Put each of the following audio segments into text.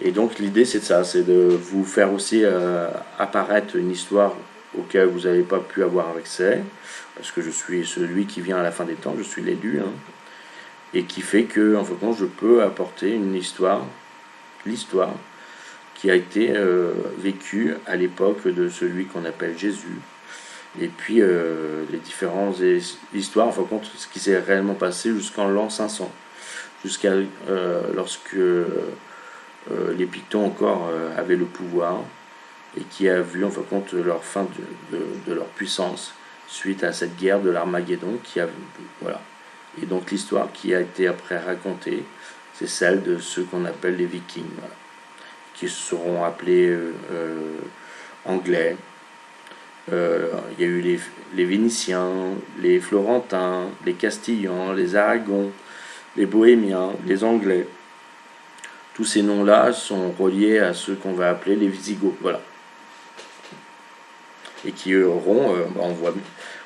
Et donc l'idée c'est de ça, c'est de vous faire aussi apparaître une histoire auquel vous n'avez pas pu avoir accès, parce que je suis celui qui vient à la fin des temps, je suis l'élu, hein, et qui fait que en fait, je peux apporter une histoire, l'histoire qui a été vécue à l'époque de celui qu'on appelle Jésus, et puis les différentes histoires, en fin de compte, ce qui s'est réellement passé jusqu'en l'an 500, jusqu'à lorsque les Pictons encore avaient le pouvoir, et qui a vu en fin de compte leur fin de leur puissance suite à cette guerre de l'Armageddon voilà. Et donc l'histoire qui a été après racontée, c'est celle de ceux qu'on appelle les Vikings, voilà, qui seront appelés anglais. Il y a eu les Vénitiens, les Florentins, les Castillans, les Aragons, les Bohémiens, les Anglais. Tous ces noms-là sont reliés à ceux qu'on va appeler les Visigoths, voilà. Et qui auront,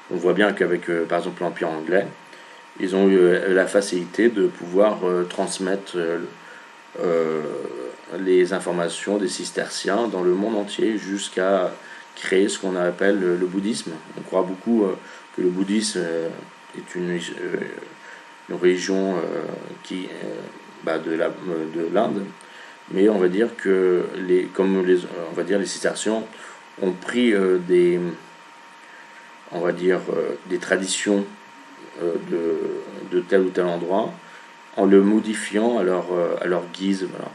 on voit bien qu'avec par exemple l'Empire anglais, ils ont eu la facilité de pouvoir transmettre les informations des cisterciens dans le monde entier jusqu'à créer ce qu'on appelle le bouddhisme. On croit beaucoup que le bouddhisme est une religion de l'Inde, mais on va dire que les cisterciens ont pris des traditions de tel ou tel endroit en le modifiant à leur guise, voilà,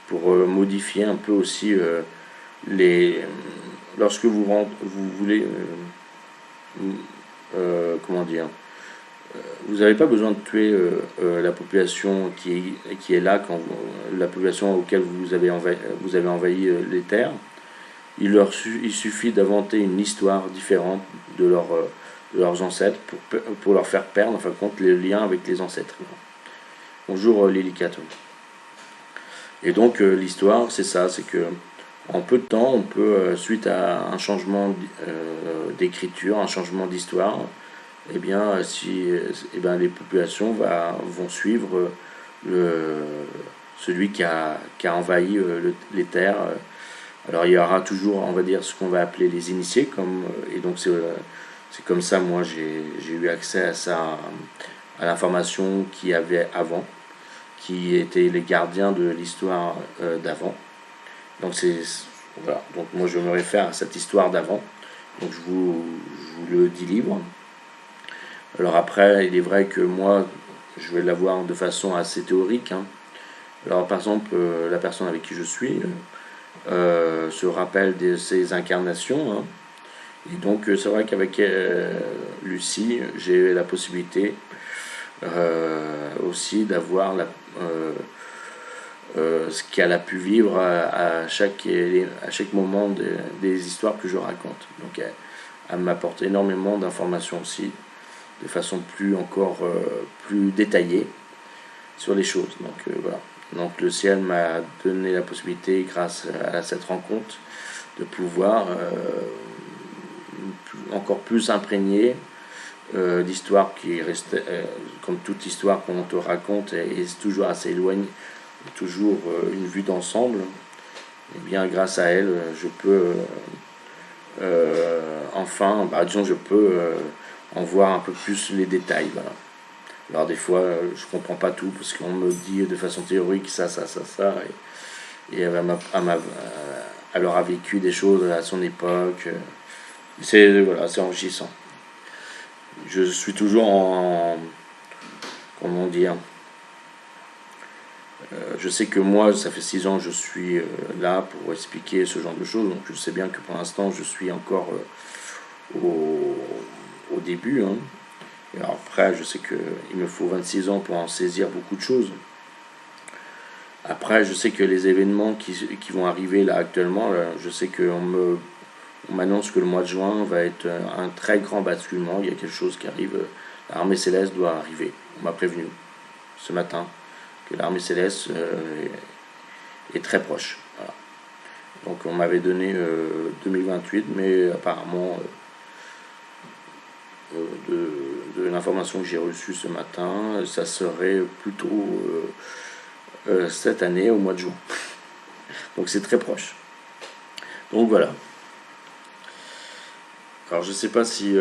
pour modifier un peu aussi lorsque vous voulez vous n'avez pas besoin de tuer la population qui est là, la population auquel vous avez envahi les terres. Il suffit d'inventer une histoire différente de leurs ancêtres pour leur faire perdre en fin de compte les liens avec les ancêtres. Bonjour Lilicato. Et donc l'histoire c'est ça, c'est que en peu de temps on peut, suite à un changement d'écriture, un changement d'histoire, et bien les populations vont suivre celui qui a envahi les terres. Alors il y aura toujours, on va dire, ce qu'on va appeler les initiés, et donc c'est comme ça, moi j'ai eu accès à ça, à l'information qu'il y avait avant, qui étaient les gardiens de l'histoire d'avant. Donc voilà, donc moi je me réfère à cette histoire d'avant, donc je vous le dis libre. Alors après, il est vrai que moi je vais l'avoir de façon assez théorique, hein. Alors par exemple, la personne avec qui je suis se rappelle de ses incarnations, hein. Et donc c'est vrai qu'avec Lucie, j'ai la possibilité aussi d'avoir ce qu'elle a pu vivre à chaque moment des histoires que je raconte. Donc elle m'apporte énormément d'informations aussi, de façon plus détaillée sur les choses. Donc voilà. Donc le ciel m'a donné la possibilité, grâce à cette rencontre, de pouvoir encore plus imprégner d'histoire qui reste, comme toute histoire qu'on te raconte, est toujours assez éloignée, toujours une vue d'ensemble. Et bien grâce à elle, je peux je peux en voir un peu plus les détails, voilà. Alors des fois, je comprends pas tout, parce qu'on me dit de façon théorique ça, et elle aura vécu des choses à son époque. C'est enrichissant. Je suis toujours comment dire, je sais que moi, ça fait 6 ans que je suis là pour expliquer ce genre de choses, donc je sais bien que pour l'instant, je suis encore au début, hein. Et alors après, je sais qu'il me faut 26 ans pour en saisir beaucoup de choses. Après, je sais que les événements qui vont arriver là actuellement, je sais qu'on m'annonce que le mois de juin va être un très grand basculement. Il y a quelque chose qui arrive. L'armée céleste doit arriver. On m'a prévenu ce matin que l'armée céleste est très proche. Voilà. Donc on m'avait donné 2028, mais apparemment de l'information que j'ai reçue ce matin, ça serait plutôt cette année au mois de juin. Donc c'est très proche. Donc voilà. Alors je ne sais pas si...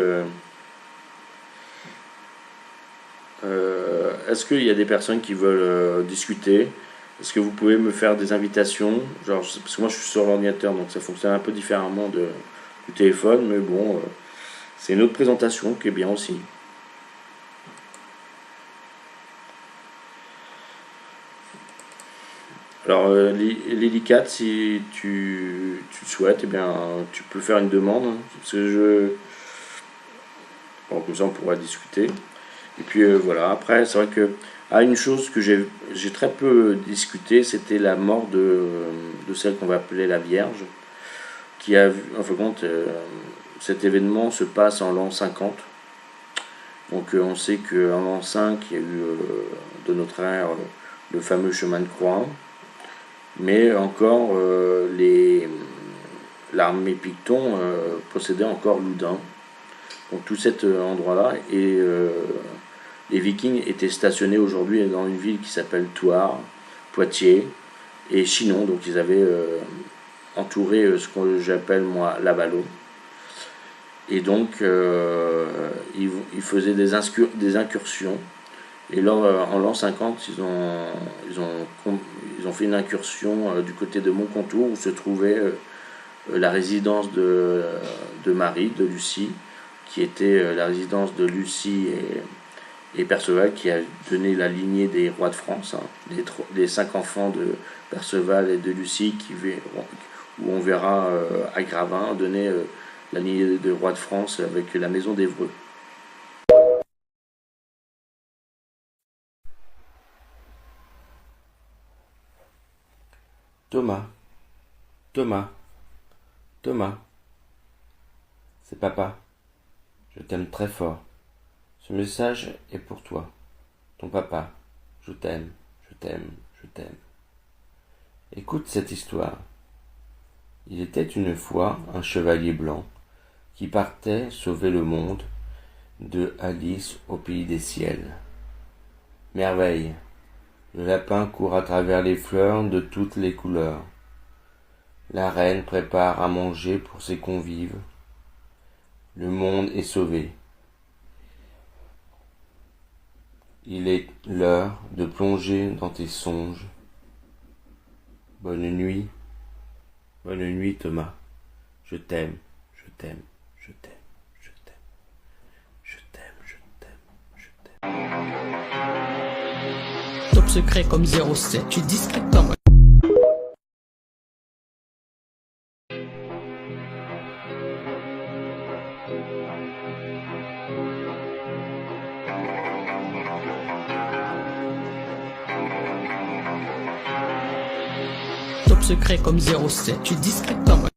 est-ce qu'il y a des personnes qui veulent discuter? Est-ce que vous pouvez me faire des invitations? Genre, parce que moi je suis sur l'ordinateur, donc ça fonctionne un peu différemment du téléphone, mais bon, c'est une autre présentation qui est bien aussi. Alors, Lily4, si tu le souhaites, eh bien, tu peux faire une demande, hein, parce que bon, comme ça on pourra discuter. Et puis voilà, après, c'est vrai que une chose que j'ai très peu discuté, c'était la mort de celle qu'on va appeler la Vierge, qui a vu, en fin de compte, cet événement se passe en l'an 50. Donc on sait qu'en l'an 5, il y a eu de notre ère le fameux chemin de croix, mais encore l'armée Picton possédait encore Loudun. Donc tout cet endroit-là, et les Vikings étaient stationnés aujourd'hui dans une ville qui s'appelle Thouars, Poitiers et Chinon. Donc ils avaient entouré ce que j'appelle moi l'Avalo. Et donc ils faisaient des incursions. Et là, en l'an 50, ils ont fait une incursion du côté de Montcontour, où se trouvait la résidence de Marie, de Lucie, qui était la résidence de Lucie et Perceval, qui a donné la lignée des rois de France, hein, les 5 enfants de Perceval et de Lucie, où on verra à Gravin donner la lignée des rois de France avec la maison d'Évreux. Thomas, Thomas, Thomas, c'est papa. Je t'aime très fort. Ce message est pour toi, ton papa. Je t'aime, je t'aime, je t'aime. Écoute cette histoire. Il était une fois un chevalier blanc qui partait sauver le monde de Alice au pays des ciels. Merveille. Le lapin court à travers les fleurs de toutes les couleurs. La reine prépare à manger pour ses convives. Le monde est sauvé. Il est l'heure de plonger dans tes songes. Bonne nuit Thomas. Je t'aime, je t'aime, je t'aime, je t'aime, je t'aime, je t'aime, je t'aime. Top secret comme 07, tu es discret comme... Top secret comme 07, tu es discret comme...